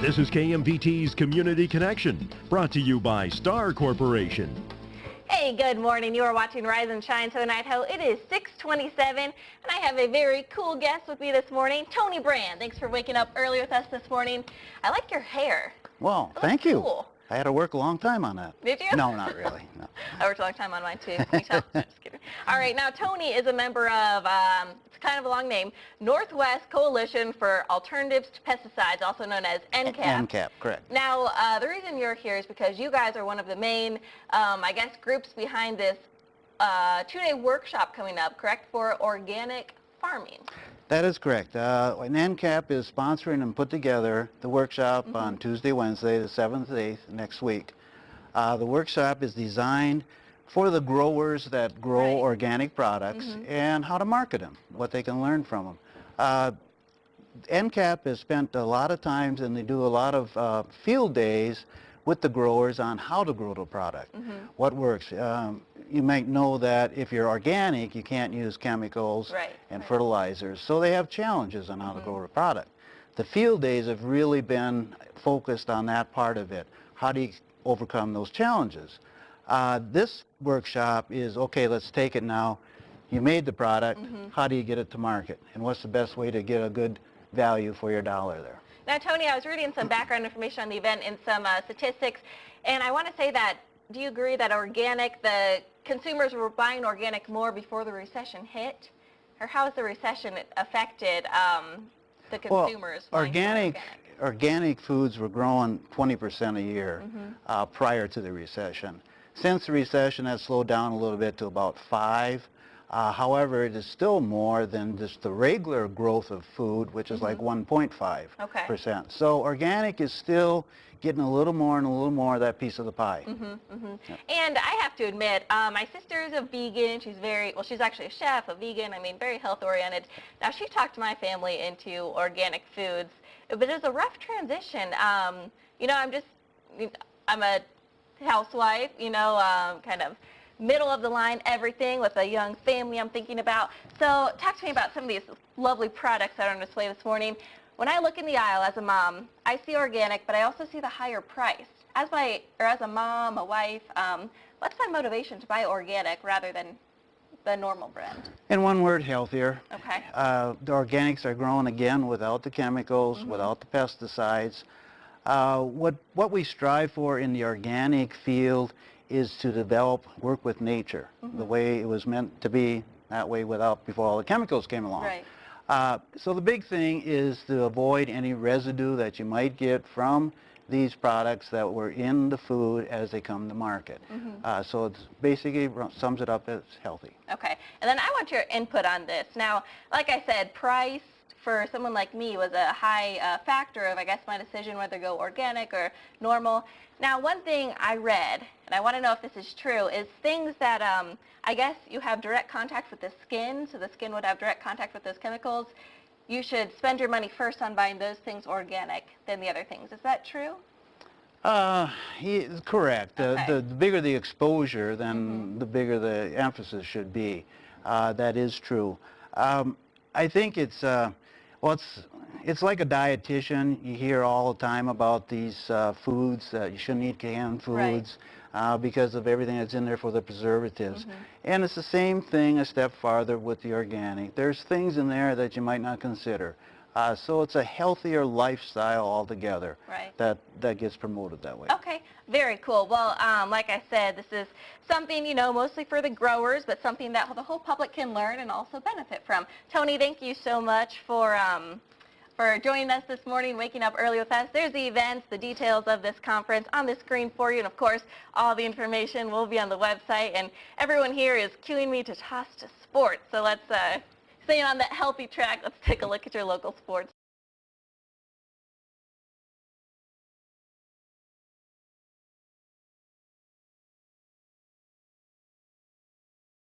This is KMVT's Community Connection, brought to you by Star Corporation. Hey, good morning. You are watching Rise and Shine. So in Idaho, it is 6:27, and I have a very cool guest with me this morning, Tony Brand. Thanks for waking up early with us this morning. I like your hair. Well, thank you. Cool. I had to work a long time on that. Did you? No, not really. No. I worked a long time on mine, too. Can you tell? I'm just kidding. All right, now Tony is a member of, it's kind of a long name, Northwest Coalition for Alternatives to Pesticides, also known as NCAP. NCAP, correct. Now, the reason you're here is because you guys are one of the main, I guess, groups behind this two-day workshop coming up, correct, for organic farming. That is correct. NCAP is sponsoring and put together the workshop on Tuesday, Wednesday, the 7th, 8th, next week. The workshop is designed for the growers that grow organic products and how to market them, what they can learn from them. NCAP has spent a lot of times, and they do a lot of field days with the growers on how to grow the product, what works. You might know that if you're organic, you can't use chemicals and fertilizers, so they have challenges on how to grow the product. The field days have really been focused on that part of it. How do you overcome those challenges? This workshop is, okay, let's take it now. You made the product, how do you get it to market? And what's the best way to get a good value for your dollar there? Now, Tony, I was reading some background information on the event and some statistics, and I want to say that, do you agree that the consumers were buying organic more before the recession hit? Or how has the recession affected the consumers? Well, organic foods were growing 20% a year prior to the recession. Since the recession has slowed down a little bit to about 5%. However, it is still more than just the regular growth of food, which is like 1.5%. So organic is still getting a little more and a little more of that piece of the pie. And I have to admit, my sister is a vegan. She's she's actually a chef, a vegan, very health oriented. Now, she talked my family into organic foods, but it was a rough transition. You know, I'm a housewife, kind of middle of the line everything with a young family I'm thinking about. So talk to me about some of these lovely products that are on display this morning. When I look in the aisle as a mom, I see organic, but I also see the higher price. As a mom, a wife, what's my motivation to buy organic rather than the normal brand? In one word, healthier. Okay. The organics are grown again without the chemicals, without the pesticides. What we strive for in the organic field is to work with nature, the way it was meant to be, that way before all the chemicals came along. So the big thing is to avoid any residue that you might get from these products that were in the food as they come to market. So it's basically sums it up as healthy. Okay, and then I want your input on this. Now, like I said, price for someone like me was a high factor of, I guess, my decision whether to go organic or normal. Now, one thing I read, and I want to know if this is true, is things that I guess you have direct contact with the skin, so the skin would have direct contact with those chemicals. You should spend your money first on buying those things organic than the other things. Is that true? Correct. Okay. The bigger the exposure, then the bigger the emphasis should be. That is true. I think it's like a dietitian. You hear all the time about these foods that you shouldn't eat canned foods because of everything that's in there for the preservatives. And it's the same thing a step farther with the organic. There's things in there that you might not consider. So it's a healthier lifestyle altogether that gets promoted that way. Okay, very cool. Well, like I said, this is something, mostly for the growers, but something that the whole public can learn and also benefit from. Tony, thank you so much for joining us this morning, waking up early with us. There's the events, the details of this conference on the screen for you, and of course, all the information will be on the website. And everyone here is cueing me to toss to sports, so let's stay on that healthy track. Let's take a look at your local sports.